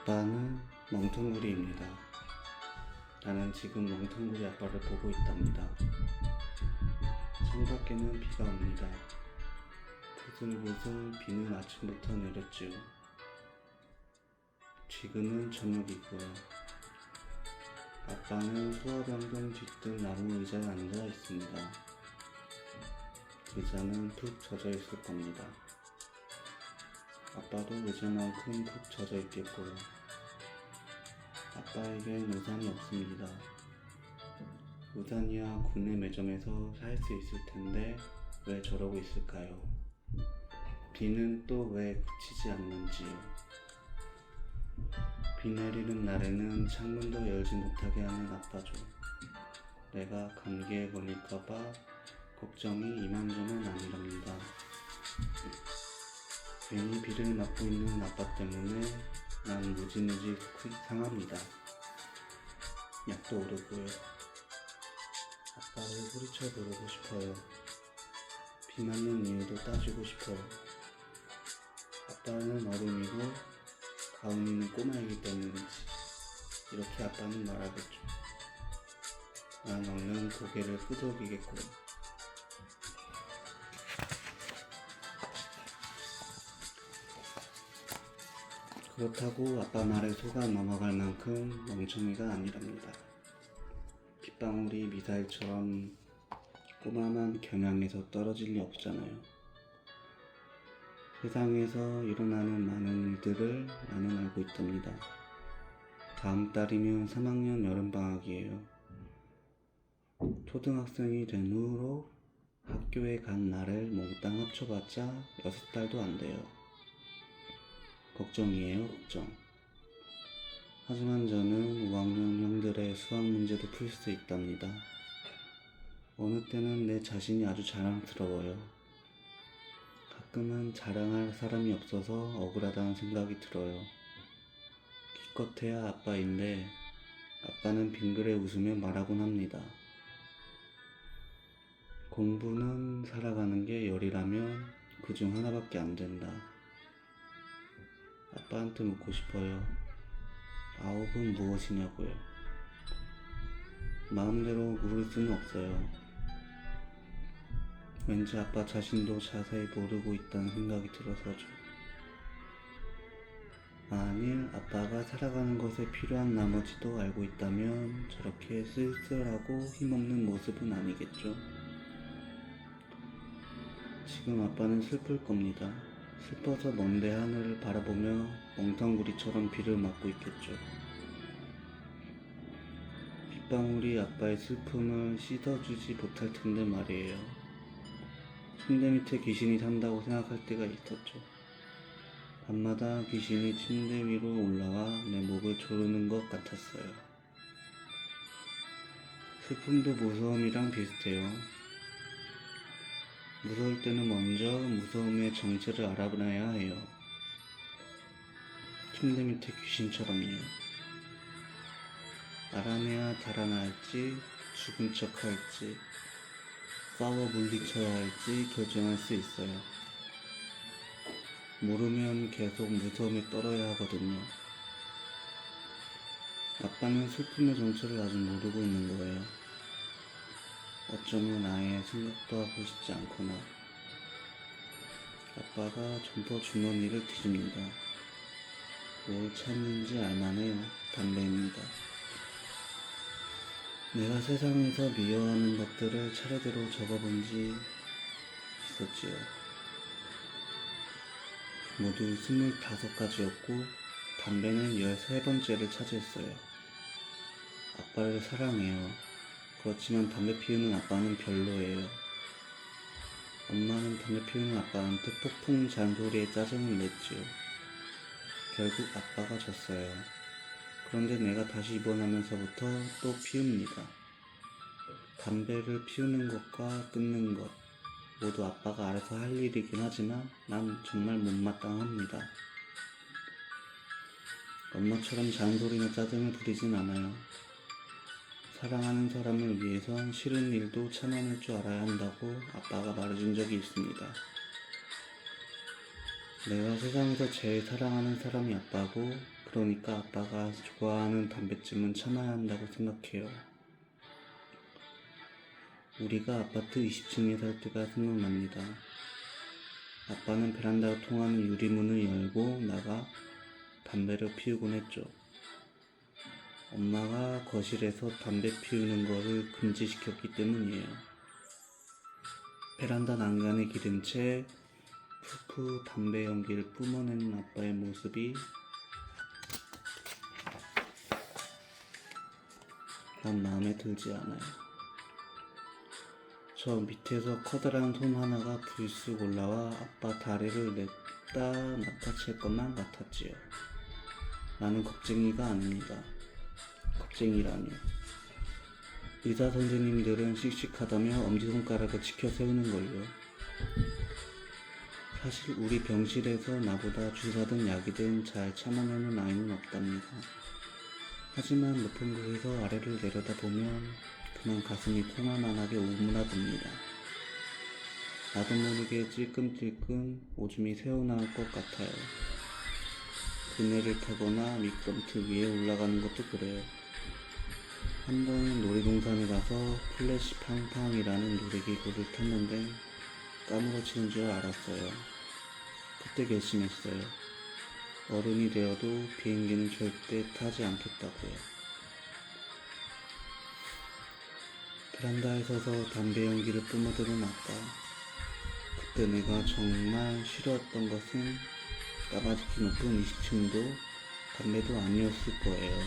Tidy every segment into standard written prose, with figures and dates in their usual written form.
아빠는 멍텅구리입니다. 나는 지금 멍텅구리 아빠를 보고 있답니다. 창밖에는 비가 옵니다. 부슬부슬 비는 아침부터 내렸지요. 지금은 저녁이고요. 아빠는 소화병동 뒤뜰 나무 의자에 앉아 있습니다. 의자는 푹 젖어 있을 겁니다. 아빠도 의자만큼 푹 젖어 있겠고요. 아빠에겐 우산이 없습니다. 우산이야 국내 매점에서 살 수 있을 텐데 왜 저러고 있을까요? 비는 또 왜 그치지 않는지요? 비 내리는 날에는 창문도 열지 못하게 하는 아빠죠. 내가 감기에 걸릴까봐 걱정이 이만저만 아니랍니다. 괜히 비를 맞고 있는 아빠 때문에 난 무지무지 상합니다. 약도 오르고요. 아빠를 소리쳐 부르고 싶어요. 비 맞는 이유도 따지고 싶어요. 아빠는 어른이고 가은이는 꼬마이기 때문이지. 이렇게 아빠는 말하겠죠. 난 얼른 고개를 끄덕이겠고요. 그렇다고 아빠 말에 속아 넘어갈 만큼 멍청이가 아니랍니다. 빗방울이 미사일처럼 꼬마만 겨냥해서 떨어질 리 없잖아요. 세상에서 일어나는 많은 일들을 나는 알고 있답니다. 다음 달이면 3학년 여름방학이에요. 초등학생이 된 후로 학교에 간 날을 몽땅 합쳐봤자 6달도 안 돼요. 걱정이에요, 걱정. 하지만 저는 5학년 형들의 수학 문제도 풀 수 있답니다. 어느 때는 내 자신이 아주 자랑스러워요. 가끔은 자랑할 사람이 없어서 억울하다는 생각이 들어요. 기껏해야 아빠인데 아빠는 빙그레 웃으며 말하곤 합니다. 공부는 살아가는 게 열이라면 그중 하나밖에 안 된다. 아빠한테 묻고 싶어요. 9은 무엇이냐고요. 마음대로 물을 수는 없어요. 왠지 아빠 자신도 자세히 모르고 있다는 생각이 들어서죠. 만일 아빠가 살아가는 것에 필요한 나머지도 알고 있다면 저렇게 쓸쓸하고 힘없는 모습은 아니겠죠. 지금 아빠는 슬플 겁니다. 슬퍼서 먼데 하늘을 바라보며 멍텅구리처럼 비를 맞고 있겠죠. 빗방울이 아빠의 슬픔을 씻어주지 못할 텐데 말이에요. 침대 밑에 귀신이 산다고 생각할 때가 있었죠. 밤마다 귀신이 침대 위로 올라와 내 목을 조르는 것 같았어요. 슬픔도 무서움이랑 비슷해요. 무서울 때는 먼저 무서움의 정체를 알아봐야 해요. 침대 밑에 귀신처럼요. 알아내야 달아날지 죽은 척 할지 싸워 물리쳐야 할지 결정할 수 있어요. 모르면 계속 무서움에 떨어야 하거든요. 아빠는 슬픔의 정체를 아직 모르고 있는 거예요. 어쩌면 아예 생각도 하고 싶지 않거나. 아빠가 점퍼 주머니를 뒤집니다. 뭘 찾는지 알만해요. 담배입니다. 내가 세상에서 미워하는 것들을 차례대로 적어본 지 있었지요. 모두 25가지였고 담배는 13번째를 차지했어요. 아빠를 사랑해요. 그렇지만 담배 피우는 아빠는 별로예요. 엄마는 담배 피우는 아빠한테 폭풍 잔소리에 짜증을 냈지요. 결국 아빠가 졌어요. 그런데 내가 다시 입원하면서부터 또 피웁니다. 담배를 피우는 것과 끊는 것 모두 아빠가 알아서 할 일이긴 하지만 난 정말 못마땅합니다. 엄마처럼 잔소리나 짜증을 부리진 않아요. 사랑하는 사람을 위해선 싫은 일도 참아낼 줄 알아야 한다고 아빠가 말해준 적이 있습니다. 내가 세상에서 제일 사랑하는 사람이 아빠고 그러니까 아빠가 좋아하는 담배쯤은 참아야 한다고 생각해요. 우리가 아파트 20층에 살 때가 생각납니다. 아빠는 베란다로 통하는 유리문을 열고 나가 담배를 피우곤 했죠. 엄마가 거실에서 담배 피우는 거를 금지시켰기 때문이에요. 베란다 난간에 기댄 채 푸푸 담배 연기를 뿜어내는 아빠의 모습이 난 마음에 들지 않아요. 저 밑에서 커다란 손 하나가 불쑥 올라와 아빠 다리를 냈다 놨다 칠 것만 같았지요. 나는 겁쟁이가 아닙니다. 겁쟁이라뇨. 의사 선생님들은 씩씩하다며 엄지손가락을 치켜 세우는걸요. 사실 우리 병실에서 나보다 주사든 약이든 잘 참아내는 아이는 없답니다. 하지만 높은 곳에서 아래를 내려다보면 그만 가슴이 콩알만하게 오므라듭니다. 나도 모르게 찔끔찔끔 오줌이 새어나올 것 같아요. 그네를 타거나 미끄럼틀 위에 올라가는 것도 그래요. 한 번은 놀이동산에 가서 플래시 팡팡이라는 놀이기구를 탔는데 까무러치는 줄 알았어요. 그때 결심했어요. 어른이 되어도 비행기는 절대 타지 않겠다고요. 베란다에 서서 담배 연기를 뿜어대는 아빠. 그때 내가 정말 싫어했던 것은 까마득히 높은 20층도 담배도 아니었을 거예요.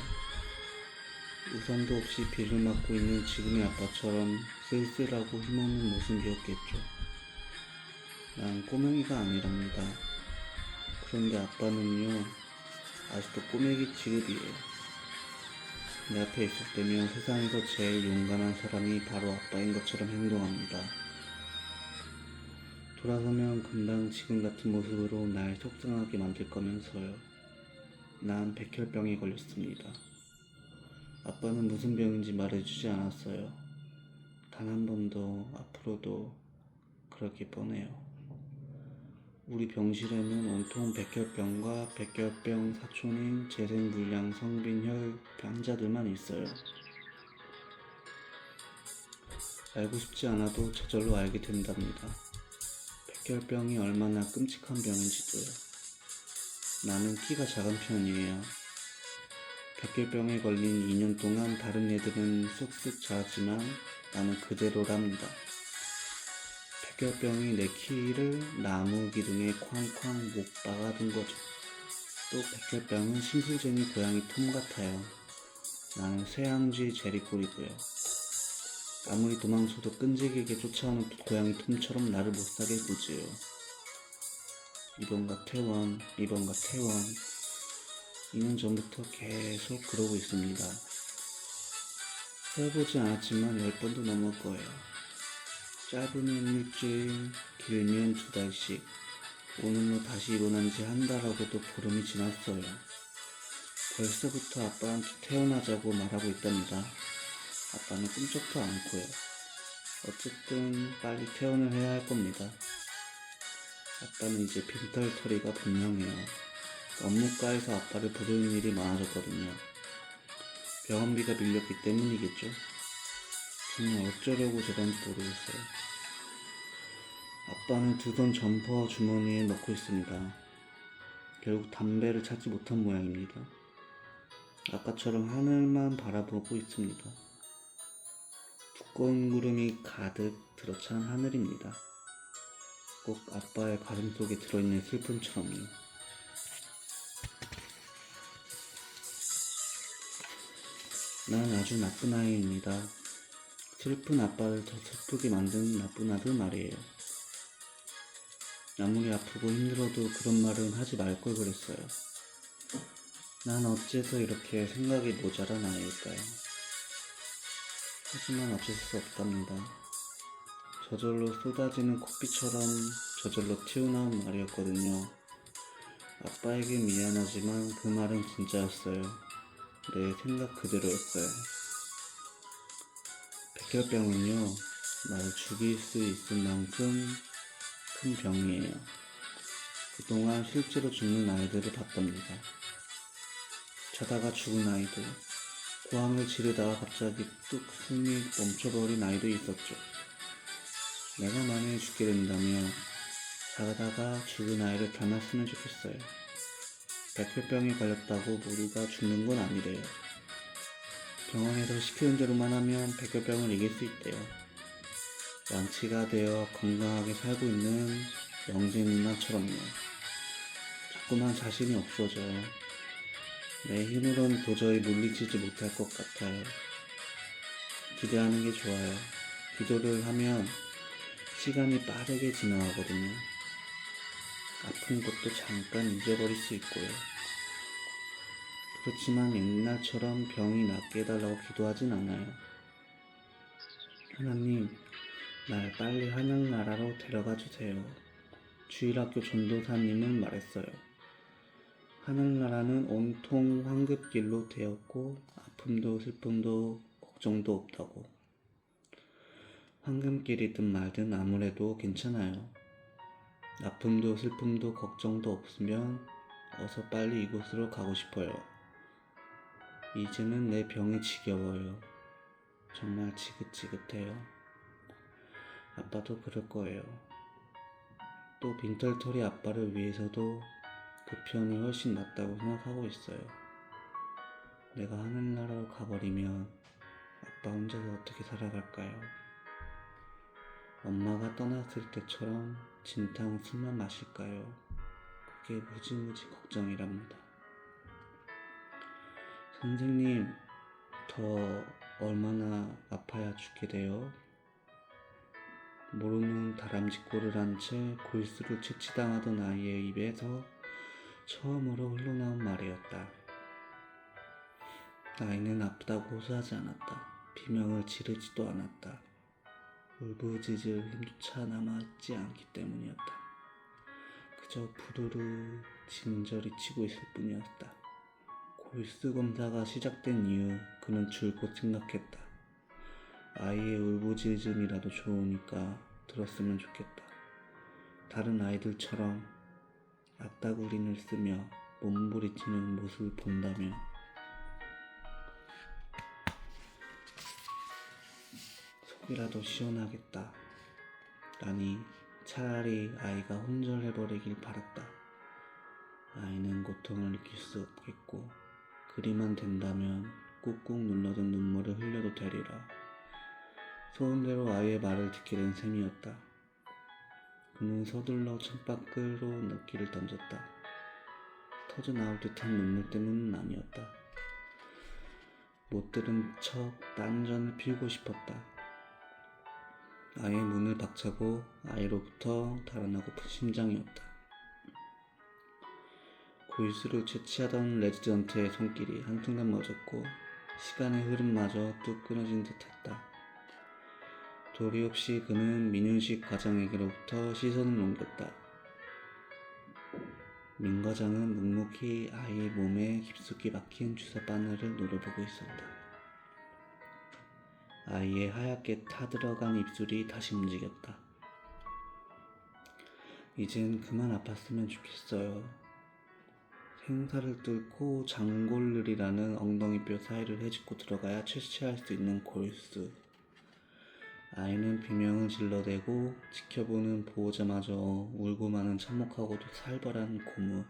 우산도 없이 비를 맞고 있는 지금의 아빠처럼 쓸쓸하고 힘없는 모습이었겠죠. 난 꼬맹이가 아니랍니다. 그런데 아빠는요, 아직도 꼬맹이 취급이에요. 내 앞에 있을 때면 세상에서 제일 용감한 사람이 바로 아빠인 것처럼 행동합니다. 돌아서면 금방 지금 같은 모습으로 날 속상하게 만들 거면서요. 난 백혈병에 걸렸습니다. 아빠는 무슨 병인지 말해주지 않았어요. 단 한 번도 앞으로도 그렇게 뻔해요. 우리 병실에는 온통 백혈병과 백혈병 사촌인 재생불량 성빈혈 환자들만 있어요. 알고 싶지 않아도 저절로 알게 된답니다. 백혈병이 얼마나 끔찍한 병인지도요. 나는 키가 작은 편이에요. 백혈병에 걸린 2년 동안 다른 애들은 쑥쑥 자랐지만 나는 그대로랍니다. 백혈병이 내 키를 나무 기둥에 쾅쾅 못 박아둔 거죠. 또 백혈병은 심술쟁이 고양이 톰 같아요. 나는 쇠양쥐 제리꼴이고요. 아무리 도망쳐도 끈질기게 쫓아오는 고양이 톰처럼 나를 못사게 구지요. 이번가 퇴원, 이번가 퇴원. 2년 전부터 계속 그러고 있습니다. 세어보지 않았지만 10번도 넘을 거예요. 짧으면 일주일, 길면 2달씩. 오늘로 다시 입원한 지 한 달하고도 보름이 지났어요. 벌써부터 아빠한테 퇴원하자고 말하고 있답니다. 아빠는 꿈쩍도 않고요. 어쨌든 빨리 퇴원을 해야 할 겁니다. 아빠는 이제 빈털터리가 분명해요. 업무과에서 아빠를 부르는 일이 많아졌거든요. 병원비가 밀렸기 때문이겠죠. 정말 어쩌려고 저런지 모르겠어요. 아빠는 두 손 점퍼 주머니에 넣고 있습니다. 결국 담배를 찾지 못한 모양입니다. 아까처럼 하늘만 바라보고 있습니다. 두꺼운 구름이 가득 들어찬 하늘입니다. 꼭 아빠의 가슴속에 들어있는 슬픔처럼요. 난 아주 나쁜 아이입니다. 슬픈 아빠를 더 슬프게 만든 나쁜 아들 말이에요. 아무리 아프고 힘들어도 그런 말은 하지 말 걸 그랬어요. 난 어째서 이렇게 생각이 모자란 아이일까요? 하지만 어쩔 수 없답니다. 저절로 쏟아지는 코피처럼 저절로 튀어나온 말이었거든요. 아빠에게 미안하지만 그 말은 진짜였어요. 내 생각 그대로였어요. 백혈병은요, 나를 죽일 수 있을 만큼 큰 병이에요. 그동안 실제로 죽는 아이들을 봤답니다. 자다가 죽은 아이도, 고함을 지르다가 갑자기 뚝 숨이 멈춰버린 아이도 있었죠. 내가 만약에 죽게 된다면 자다가 죽은 아이를 닮았으면 좋겠어요. 백혈병에 걸렸다고 모두가 죽는 건 아니래요. 병원에서 시키는 대로만 하면 백혈병을 이길 수 있대요. 완치가 되어 건강하게 살고 있는 영재 누나처럼요. 자꾸만 자신이 없어져요. 내 힘으론 도저히 물리치지 못할 것 같아요. 기대하는 게 좋아요. 기도를 하면 시간이 빠르게 지나가거든요. 아픈 것도 잠깐 잊어버릴 수 있고요. 그렇지만 옛날처럼 병이 낫게 해달라고 기도하진 않아요. 하나님, 날 빨리 하늘나라로 데려가 주세요. 주일학교 전도사님은 말했어요. 하늘나라는 온통 황급길로 되었고 아픔도 슬픔도 걱정도 없다고. 황금길이든 말든 아무래도 괜찮아요. 아픔도 슬픔도 걱정도 없으면 어서 빨리 이곳으로 가고 싶어요. 이제는 내 병이 지겨워요. 정말 지긋지긋해요. 아빠도 그럴 거예요. 또 빈털터리 아빠를 위해서도 그 편이 훨씬 낫다고 생각하고 있어요. 내가 하늘나라로 가버리면 아빠 혼자서 어떻게 살아갈까요? 엄마가 떠났을 때처럼 진탕 술만 마실까요? 그게 무지무지 걱정이랍니다. 선생님, 더 얼마나 아파야 죽게 돼요? 모르는 다람쥐꼴을 한 채 골수를 채취당하던 아이의 입에서 처음으로 흘러나온 말이었다. 아이는 아프다고 호소하지 않았다. 비명을 지르지도 않았다. 울부짖을 힘조차 남아있지 않기 때문이었다. 그저 부르르 진저리 치고 있을 뿐이었다. 골수 검사가 시작된 이후 그는 줄곧 생각했다. 아이의 울부짖음이라도 좋으니까 들었으면 좋겠다. 다른 아이들처럼 아따구린을 쓰며 몸부리치는 모습을 본다면 속이라도 시원하겠다. 라니 차라리 아이가 혼절해버리길 바랐다. 아이는 고통을 느낄 수 없겠고 그리만 된다면 꾹꾹 눌러둔 눈물을 흘려도 되리라. 소원대로 아이의 말을 듣게 된 셈이었다. 그는 서둘러 창밖으로 눈길을 던졌다. 터져나올 듯한 눈물 때문은 아니었다. 못 들은 척 딴전을 피우고 싶었다. 아이의 문을 박차고 아이로부터 달아나고픈 심장이었다. 골수를 채취하던 레지던트의 손길이 한순간 멎었고 시간의 흐름마저 뚝 끊어진 듯했다. 도리 없이 그는 민윤식 과장에게로부터 시선을 옮겼다. 민 과장은 묵묵히 아이의 몸에 깊숙이 박힌 주사 바늘을 노려보고 있었다. 아이의 하얗게 타들어간 입술이 다시 움직였다. 이젠 그만 아팠으면 좋겠어요. 생사를 뚫고 장골르리라는 엉덩이뼈 사이를 헤집고 들어가야 채취할 수 있는 골수. 아이는 비명을 질러대고 지켜보는 보호자마저 울고 마는 참혹하고도 살벌한 고문.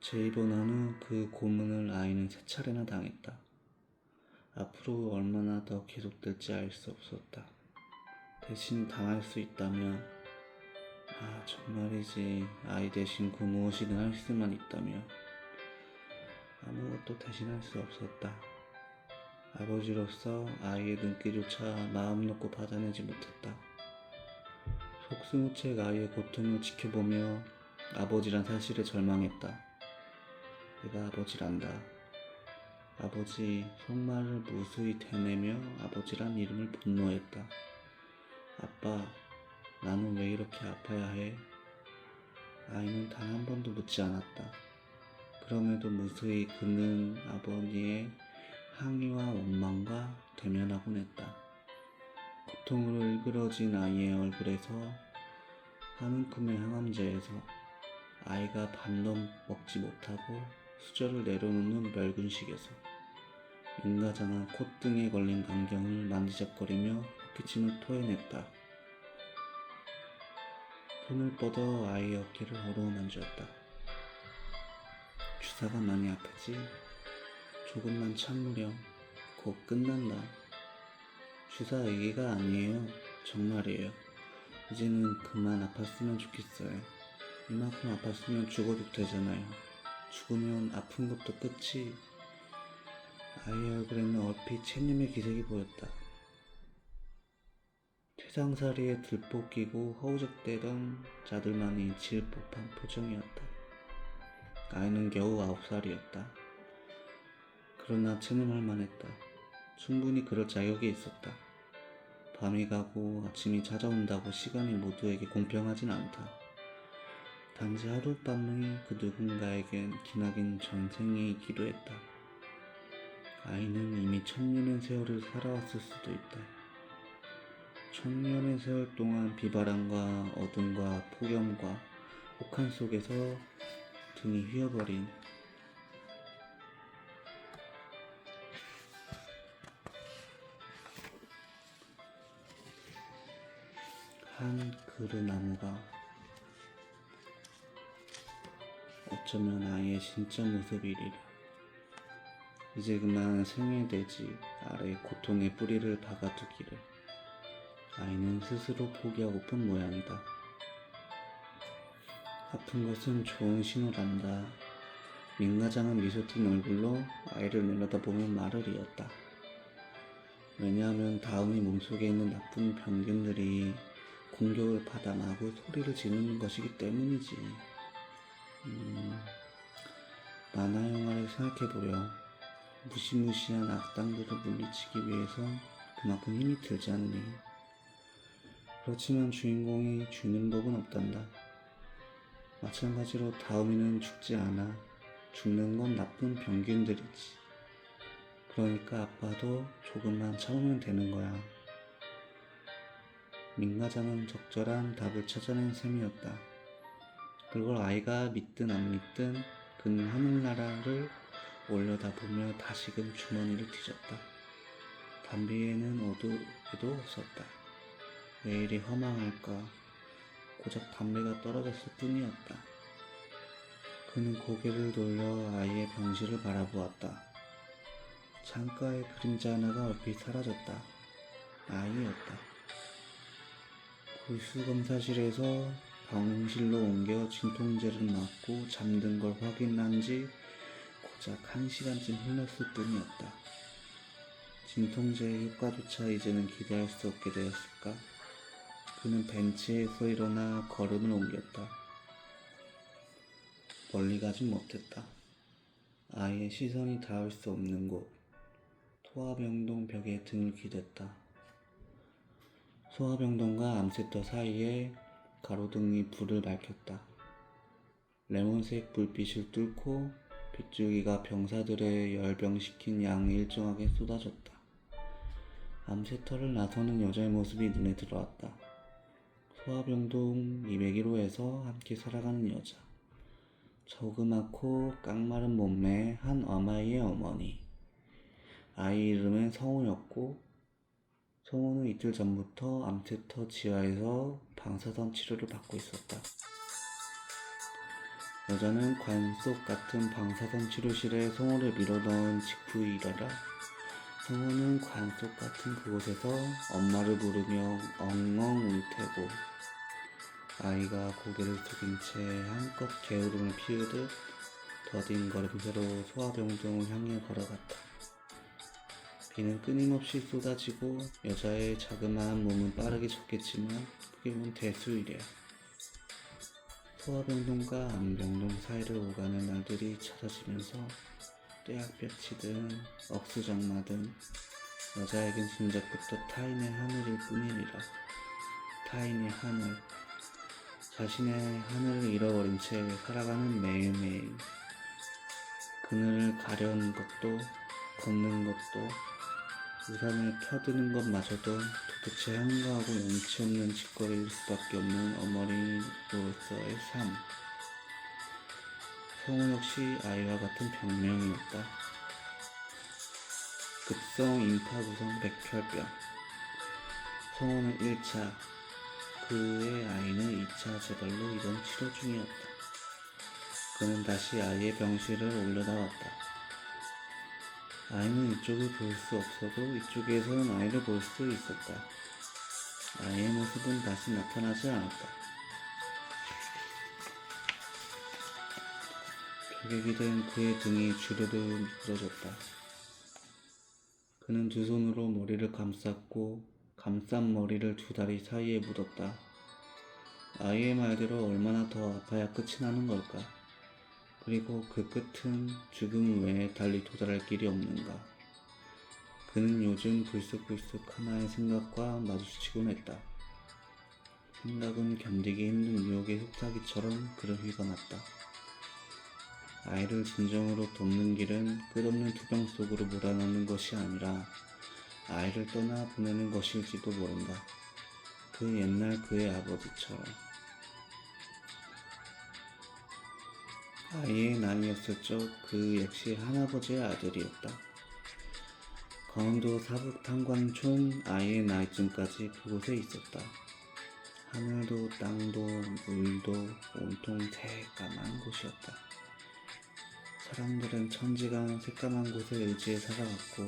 재입원한 후 그 고문을 아이는 3차례나 당했다. 앞으로 얼마나 더 계속될지 알 수 없었다. 대신 당할 수 있다면, 정말이지 아이 대신 그 무엇이든 할 수만 있다면 아무것도 대신할 수 없었다. 아버지로서 아이의 눈길조차 마음 놓고 받아내지 못했다. 속수무책 아이의 고통을 지켜보며 아버지란 사실에 절망했다. 내가 아버지란다. 아버지 속말을 무수히 되뇌며 아버지란 이름을 분노했다. 아빠, 나는 왜 이렇게 아파야 해? 아이는 단 한 번도 묻지 않았다. 그럼에도 무수히 그는 아버지의 항의와 원망과 대면하곤 했다. 고통으로 일그러진 아이의 얼굴에서 한 움큼의 항암제에서 아이가 반도 먹지 못하고 수저를 내려놓는 멸근식에서 민가장은 콧등에 걸린 안경을 만지작거리며 기침을 토해냈다. 손을 뻗어 아이의 어깨를 어루만졌다. 주사가 많이 아프지? 조금만 참으렴. 곧 끝난다. 주사 얘기가 아니에요. 정말이에요. 이제는 그만 아팠으면 좋겠어요. 이만큼 아팠으면 죽어도 되잖아요. 죽으면 아픈 것도 끝이. 아이의 얼굴에는 얼핏 체념의 기색이 보였다. 퇴장사리에 들복 끼고 허우적대던 자들만이 지을 법한 표정이었다. 아이는 겨우 9살이었다. 그러나 체념할 만했다. 충분히 그럴 자격이 있었다. 밤이 가고 아침이 찾아온다고 시간이 모두에게 공평하진 않다. 단지 하룻밤의 그 누군가에겐 기나긴 전생이기도 했다. 아이는 이미 1000년의 세월을 살아왔을 수도 있다. 1000년의 세월 동안 비바람과 어둠과 폭염과 혹한 속에서 등이 휘어버린 한 그루 나무가 어쩌면 아이의 진짜 모습이리라. 이제 그만 생애돼지 아래 고통의 뿌리를 박아두기를 아이는 스스로 포기하고픈 모양이다. 아픈 것은 좋은 신호란다. 민가장은 미소 띈 얼굴로 아이를 내려다보며 말을 이었다. 왜냐하면 다음이 몸속에 있는 나쁜 병균들이 공격을 받아 마구 소리를 지르는 것이기 때문이지. 만화 영화를 생각해보렴. 무시무시한 악당들을 물리치기 위해서 그만큼 힘이 들지 않니? 그렇지만 주인공이 주는 법은 없단다. 마찬가지로 다음이는 죽지 않아. 죽는 건 나쁜 병균들이지. 그러니까 아빠도 조금만 참으면 되는 거야. 민가장은 적절한 답을 찾아낸 셈이었다. 그걸 아이가 믿든 안 믿든 그는 하늘나라를 올려다보며 다시금 주머니를 뒤졌다. 담비에는 어두에도 없었다. 왜 이리 허망할까? 고작 담배가 떨어졌을 뿐이었다. 그는 고개를 돌려 아이의 병실을 바라보았다. 창가에 그림자 하나가 얼핏 사라졌다. 아이였다. 골수검사실에서 병실로 옮겨 진통제를 맞고 잠든 걸 확인한 지 고작 1시간쯤 흘렀을 뿐이었다. 진통제의 효과조차 이제는 기대할 수 없게 되었을까? 그는 벤치에서 일어나 걸음을 옮겼다. 멀리 가진 못했다. 아이의 시선이 닿을 수 없는 곳, 소화병동 벽에 등을 기댔다. 소화병동과 암세터 사이에 가로등이 불을 밝혔다. 레몬색 불빛을 뚫고 빗줄기가 병사들의 열병시킨 양을 일정하게 쏟아졌다. 암세터를 나서는 여자의 모습이 눈에 들어왔다. 소화병동 201호에서 함께 살아가는 여자. 저그맣고 깡마른 몸매의 한 어마이의 어머니. 아이 이름은 성호였고 성호는 이틀 전부터 암세터 지하에서 방사선 치료를 받고 있었다. 여자는 관 속 같은 방사선 치료실에 성호를 밀어넣은 직후의 일화라. 성호는 관 속 같은 그곳에서 엄마를 부르며 엉엉 울 테고 아이가 고개를 숙인 채 한껏 게으름을 피우듯 더딘 걸음새로 소화병동을 향해 걸어갔다. 비는 끊임없이 쏟아지고 여자의 자그마한 몸은 빠르게 젖겠지만 그게 뭔 대수이랴. 소화병동과 암병동 사이를 오가는 날들이 찾아지면서 떼약볕이든 억수장마든 여자에겐 진작부터 타인의 하늘일 뿐이리라. 타인의 하늘. 자신의 하늘을 잃어버린 채 살아가는 매일매일. 그늘을 가려는 것도 걷는 것도 우산을 펴드는 것마저도 도대체 한가하고 염치 없는 짓거리일 수밖에 없는 어머니로서의 삶. 성우 역시 아이와 같은 병명이었다. 급성 임파구성 백혈병. 성우는 1차, 그의 아이는 2차 재발로 입원 치료 중이었다. 그는 다시 아이의 병실을 올려다봤다. 아이는 이쪽을 볼 수 없어도 이쪽에서는 아이를 볼 수 있었다. 아이의 모습은 다시 나타나지 않았다. 벽에 된 그의 등이 주르르 미끄러졌다. 그는 두 손으로 머리를 감쌌고 감싼 머리를 두 다리 사이에 묻었다. 아이의 말대로 얼마나 더 아파야 끝이 나는 걸까? 그리고 그 끝은 죽음 외에 달리 도달할 길이 없는가? 그는 요즘 불쑥불쑥 하나의 생각과 마주치곤 했다. 생각은 견디기 힘든 유혹의 흡사기처럼 그를 휘감았다. 아이를 진정으로 돕는 길은 끝없는 투병 속으로 몰아넣는 것이 아니라 아이를 떠나보내는 것일지도 모른다. 그 옛날 그의 아버지처럼. 아이의 나이였을 적 그 역시 할아버지의 아들이었다. 강원도 사북 탄광촌 아이의 나이쯤까지 그곳에 있었다. 하늘도 땅도 물도 온통 새까만 곳이었다. 사람들은 천지간 새까만 곳에 의지해 살아갔고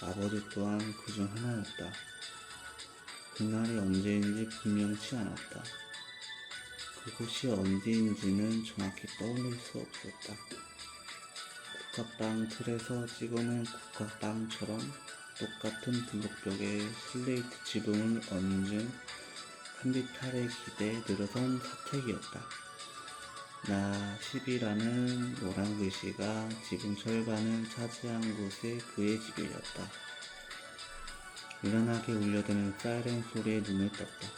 아버지 또한 그중 하나였다. 그날이 언제인지 분명치 않았다. 그곳이 어디인지는 정확히 떠올릴 수 없었다. 국화빵 틀에서 찍어낸 국화빵처럼 똑같은 블록벽에 슬레이트 지붕을 얹은 한비탈의 기대에 늘어선 사택이었다. 나 10이라는 노란 글씨가 지붕 절반을 차지한 곳에 그의 집이었다. 유난하게 울려대는 사이렌 소리에 눈을 떴다.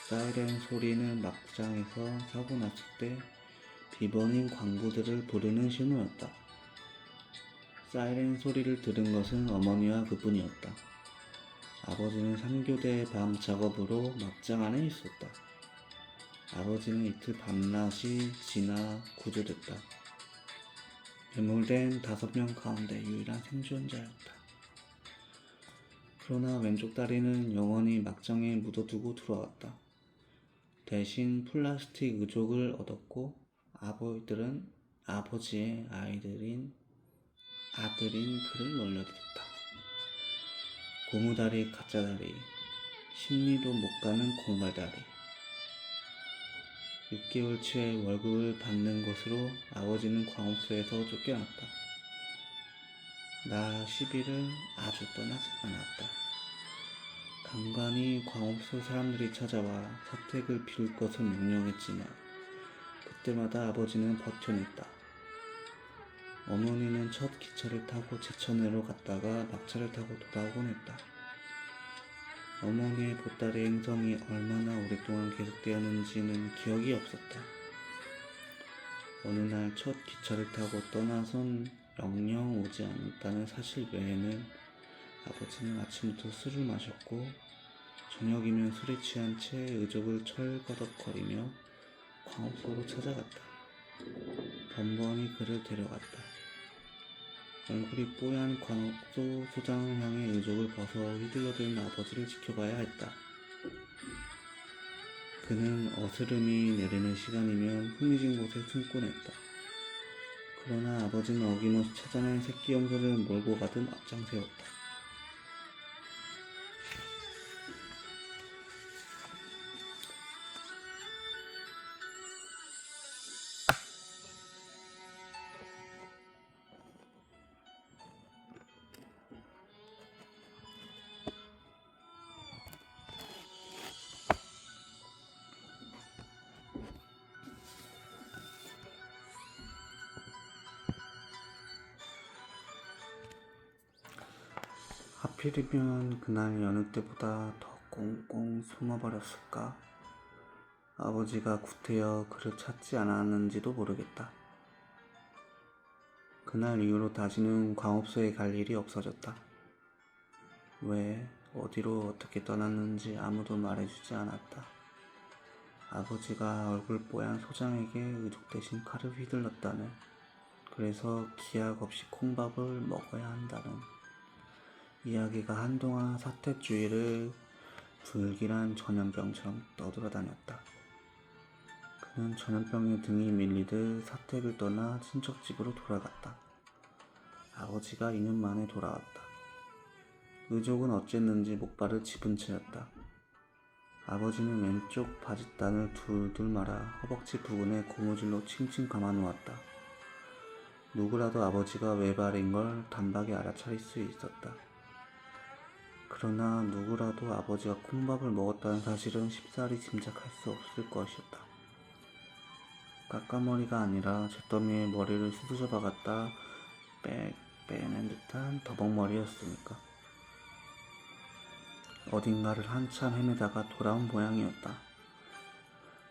사이렌 소리는 막장에서 사고 났을 때 비번인 광부들을 부르는 신호였다. 사이렌 소리를 들은 것은 어머니와 그뿐이었다. 아버지는 3교대 밤 작업으로 막장 안에 있었다. 아버지는 이틀 밤낮이 지나 구조됐다. 매몰된 5명 가운데 유일한 생존자였다. 그러나 왼쪽 다리는 영원히 막장에 묻어두고 들어왔다. 대신 플라스틱 의족을 얻었고 아버지의 아들인 그를 놀려드렸다. 고무다리, 가짜다리, 심리도 못 가는 공발다리. 6개월치의 월급을 받는 것으로 아버지는 광업소에서 쫓겨났다. 나 10일을 아주 떠나지 않았다. 간간히 광업소 사람들이 찾아와 사택을 비울 것을 명령했지만 그때마다 아버지는 버텨냈다. 어머니는 첫 기차를 타고 제천으로 갔다가 막차를 타고 돌아오곤 했다. 어머니의 보따리 행성이 얼마나 오랫동안 계속되었는지는 기억이 없었다. 어느 날 첫 기차를 타고 떠나선 영영 오지 않았다는 사실 외에는 아버지는 아침부터 술을 마셨고 저녁이면 술에 취한 채 의족을 철거덕거리며 광업소로 찾아갔다. 번번이 그를 데려갔다. 얼굴이 뽀얀 광업소 소장을 향해 의족을 벗어 휘둘러대는 아버지를 지켜봐야 했다. 그는 어스름이 내리는 시간이면 흥미진 곳에 숨곤 했다. 그러나 아버지는 어김없이 찾아낸 새끼 염소를 몰고 가듯 앞장세웠다. 하필이면 그날 여느 때보다 더 꽁꽁 숨어버렸을까? 아버지가 구태여 그를 찾지 않았는지도 모르겠다. 그날 이후로 다시는 광업소에 갈 일이 없어졌다. 왜, 어디로 어떻게 떠났는지 아무도 말해주지 않았다. 아버지가 얼굴 뽀얀 소장에게 의족 대신 칼을 휘둘렀다는, 그래서 기약 없이 콩밥을 먹어야 한다는 이야기가 한동안 사태주의를 불길한 전염병처럼 떠돌아다녔다. 그는 전염병에 등이 밀리듯 사택을 떠나 친척집으로 돌아갔다. 아버지가 2년 만에 돌아왔다. 의족은 어쨌는지 목발을 집은 채였다. 아버지는 왼쪽 바짓단을 둘둘 말아 허벅지 부근에 고무줄로 칭칭 감아놓았다. 누구라도 아버지가 외발인 걸 단박에 알아차릴 수 있었다. 그러나 누구라도 아버지가 콩밥을 먹었다는 사실은 쉽사리 짐작할 수 없을 것이었다. 까까머리가 아니라 잿더미에 머리를 수두져 박았다 빼낸 듯한 더벅머리였으니까. 어딘가를 한참 헤매다가 돌아온 모양이었다.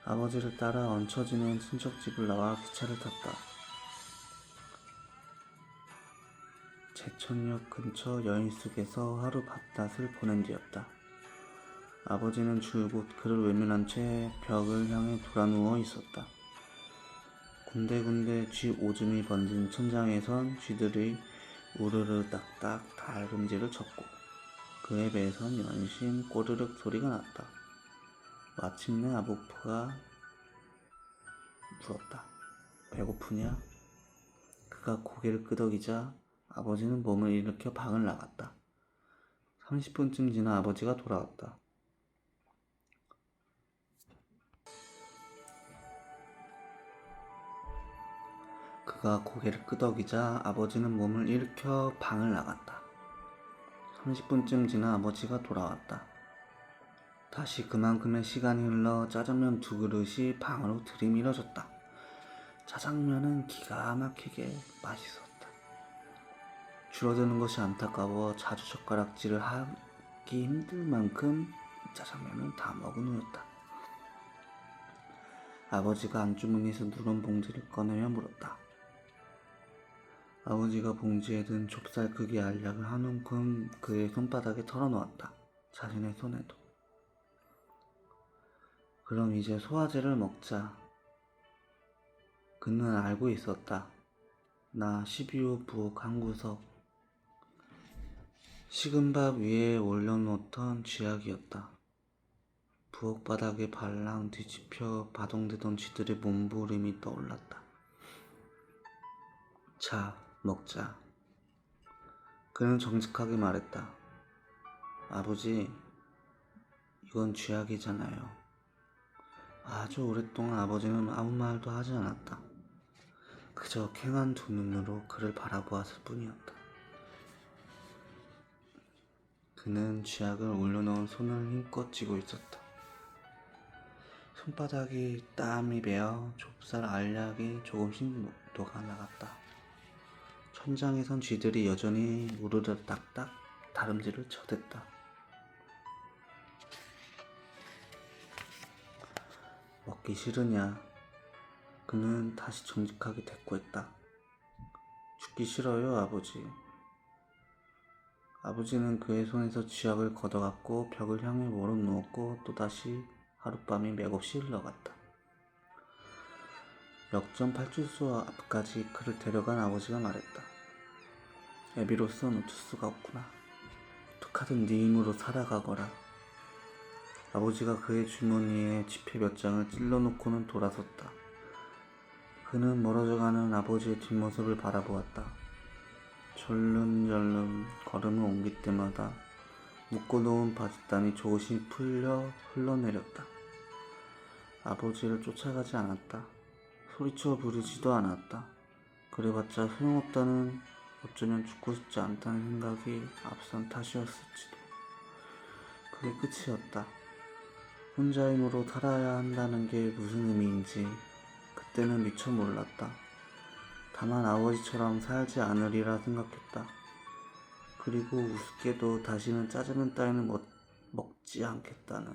아버지를 따라 얹혀지는 친척집을 나와 기차를 탔다. 제천역 근처 여인숙에서 하루 밤낮을 보낸 뒤였다. 아버지는 줄곧 그를 외면한 채 벽을 향해 돌아누워 있었다. 군데군데 쥐 오줌이 번진 천장에선 쥐들이 우르르 딱딱 달금질을 쳤고 그의 배에선 연신 꼬르륵 소리가 났다. 마침내 아부프가 물었다. 배고프냐? 그가 고개를 끄덕이자 아버지는 몸을 일으켜 방을 나갔다. 30분쯤 지나 아버지가 돌아왔다. 그가 고개를 끄덕이자 아버지는 몸을 일으켜 방을 나갔다. 30분쯤 지나 아버지가 돌아왔다. 다시 그만큼의 시간이 흘러 짜장면 2그릇이 방으로 들이밀어졌다. 짜장면은 기가 막히게 맛있었다. 줄어드는 것이 안타까워 자주 젓가락질을 하기 힘들 만큼 짜장면은 다 먹은 후였다. 아버지가 안주머니에서 누런 봉지를 꺼내며 물었다. 아버지가 봉지에 든 좁쌀 크기의 알약을 한 움큼 그의 손바닥에 털어놓았다. 자신의 손에도. 그럼 이제 소화제를 먹자. 그는 알고 있었다. 나 12호 부엌 한 구석. 식은 밥 위에 올려놓던 쥐약이었다. 부엌 바닥에 발랑 뒤집혀 바동대던 쥐들의 몸부림이 떠올랐다. 자, 먹자. 그는 정직하게 말했다. 아버지, 이건 쥐약이잖아요. 아주 오랫동안 아버지는 아무 말도 하지 않았다. 그저 캥한 두 눈으로 그를 바라보았을 뿐이었다. 그는 쥐약을 올려놓은 손을 힘껏 쥐고 있었다. 손바닥이 땀이 배어 좁쌀 알약이 조금씩 녹아나갔다. 천장에선 쥐들이 여전히 우르르 딱딱 다름질을 쳐댔다. 먹기 싫으냐? 그는 다시 정직하게 대꾸했다. 죽기 싫어요, 아버지. 아버지는 그의 손에서 쥐약을 걷어갔고 벽을 향해 무릎 누웠고 또다시 하룻밤이 맥없이 흘러갔다. 역전 팔출소 앞까지 그를 데려간 아버지가 말했다. 애비로선 어쩔 수가 없구나. 어떡하든 네 힘으로 살아가거라. 아버지가 그의 주머니에 지폐 몇 장을 찔러놓고는 돌아섰다. 그는 멀어져가는 아버지의 뒷모습을 바라보았다. 절름절름 걸음을 옮길 때마다 묶어놓은 바짓단이 조금씩 풀려 흘러내렸다. 아버지를 쫓아가지 않았다. 소리쳐 부르지도 않았다. 그래봤자 소용없다는, 어쩌면 죽고 싶지 않다는 생각이 앞선 탓이었을지도. 그게 끝이었다. 혼자 힘으로 살아야 한다는 게 무슨 의미인지 그때는 미처 몰랐다. 다만 아버지처럼 살지 않으리라 생각했다. 그리고 우습게도 다시는 짜장면 따위는 먹지 않겠다는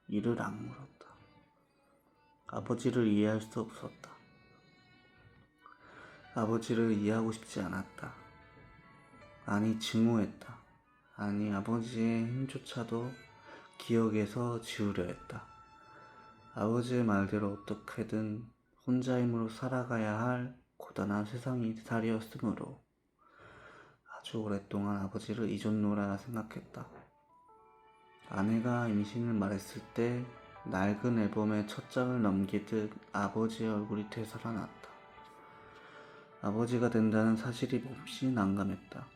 이를 악물었다. 아버지를 이해할 수 없었다. 아버지를 이해하고 싶지 않았다. 아니, 증오했다. 아니, 아버지의 힘조차도 기억에서 지우려 했다. 아버지의 말대로 어떻게든 혼자 힘으로 살아가야 할 고단한 세상살이였으므로 아주 오랫동안 아버지를 잊었노라 생각했다. 아내가 임신을 말했을 때 낡은 앨범에 첫 장을 넘기듯 아버지의 얼굴이 되살아났다. 아버지가 된다는 사실이 몹시 난감했다.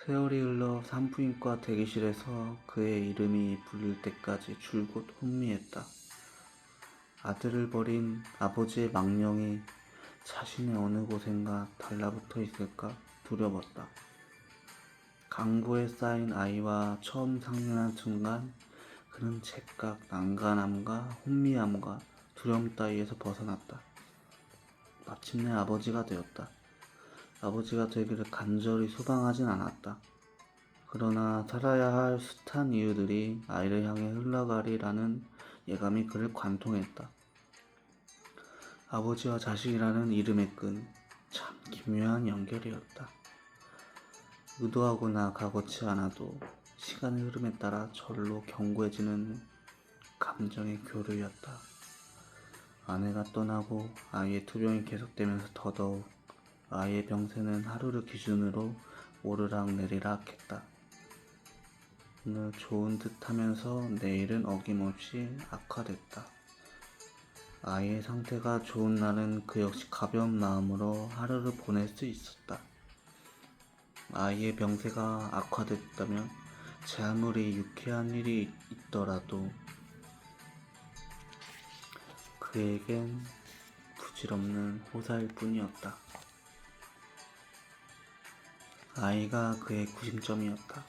세월이 흘러 산부인과 대기실에서 그의 이름이 불릴 때까지 줄곧 혼미했다. 아들을 버린 아버지의 망령이 자신의 어느 곳엔가 달라붙어 있을까 두려웠다. 강구에 쌓인 아이와 처음 상련한 순간 그는 제깍 난간함과 혼미함과 두려움 따위에서 벗어났다. 마침내 아버지가 되었다. 아버지가 되기를 간절히 소망하진 않았다. 그러나 살아야 할 숱한 이유들이 아이를 향해 흘러가리라는 예감이 그를 관통했다. 아버지와 자식이라는 이름의 끈, 참 기묘한 연결이었다. 의도하거나 가고치 않아도 시간의 흐름에 따라 절로 견고해지는 감정의 교류였다. 아내가 떠나고 아이의 투병이 계속되면서 더더욱 아이의 병세는 하루를 기준으로 오르락 내리락 했다. 오늘 좋은 듯 하면서 내일은 어김없이 악화됐다. 아이의 상태가 좋은 날은 그 역시 가벼운 마음으로 하루를 보낼 수 있었다. 아이의 병세가 악화됐다면 제 아무리 유쾌한 일이 있더라도 그에겐 부질없는 호사일 뿐이었다. 아이가 그의 구심점이었다.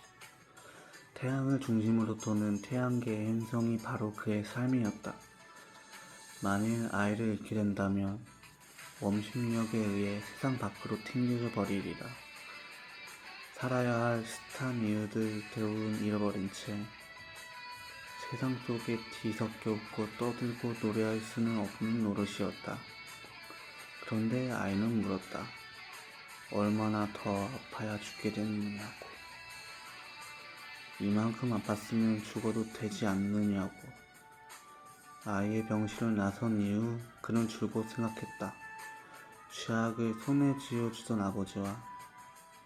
태양을 중심으로 도는 태양계의 행성이 바로 그의 삶이었다. 만일 아이를 잃게 된다면 원심력에 의해 세상 밖으로 튕겨져 버리리라. 살아야 할 숱한 이유들 대부분 잃어버린 채 세상 속에 뒤섞여 웃고 떠들고 노래할 수는 없는 노릇이었다. 그런데 아이는 물었다. 얼마나 더 아파야 죽게 되느냐고. 이만큼 아팠으면 죽어도 되지 않느냐고. 아이의 병실을 나선 이후 그는 줄곧 생각했다. 죄악을 손에 쥐어주던 아버지와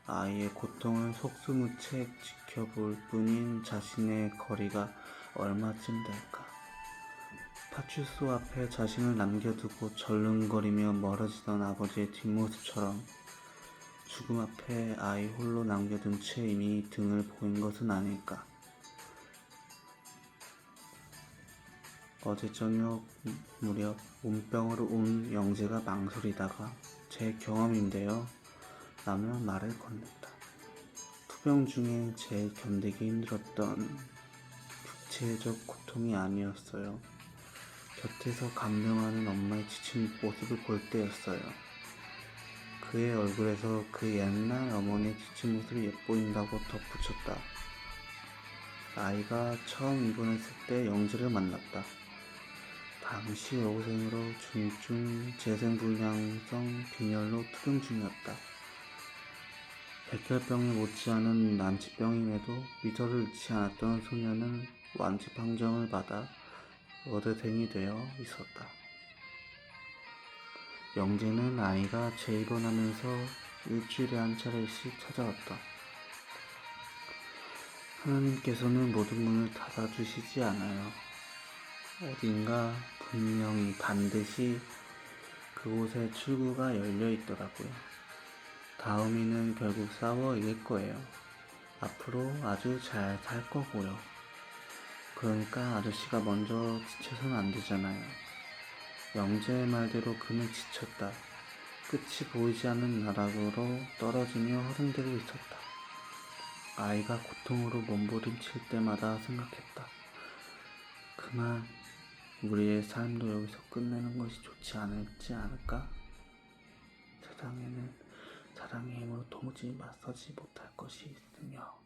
아이의 고통을 속수무책 지켜볼 뿐인 자신의 거리가 얼마쯤 될까. 파출소 앞에 자신을 남겨두고 절름거리며 멀어지던 아버지의 뒷모습처럼 죽음 앞에 아이 홀로 남겨둔 채 이미 등을 보인 것은 아닐까. 어제 저녁 무렵 온병으로 온 영재가 망설이다가 제 경험인데요 라며 말을 건넸다. 투병 중에 제일 견디기 힘들었던 육체적 고통이 아니었어요. 곁에서 간병하는 엄마의 지친 모습을 볼 때였어요. 그의 얼굴에서 그 옛날 어머니의 지친 모습이 엿보인다고 덧붙였다. 아이가 처음 입원했을 때 영재를 만났다. 당시 여고생으로 중증 재생불량성 빈혈로 투병 중이었다. 백혈병에 못지않은 난치병임에도 미소를 잃지 않았던 소녀는 완치 판정을 받아 의대생이 되어 있었다. 영재는 아이가 재입원하면서 일주일에 한 차례씩 찾아왔다. 하나님께서는 모든 문을 닫아주시지 않아요. 어딘가 분명히 반드시 그곳에 출구가 열려 있더라고요. 다음이는 결국 싸워 이길 거예요. 앞으로 아주 잘 살 거고요. 그러니까 아저씨가 먼저 지쳐서는 안 되잖아요. 영재의 말대로 그는 지쳤다. 끝이 보이지 않는 나락으로 떨어지며 허둥대고 있었다. 아이가 고통으로 몸부림칠 때마다 생각했다. 그만 우리의 삶도 여기서 끝내는 것이 좋지 않을까? 세상에는 사랑의 힘으로 도무지 맞서지 못할 것이 있으며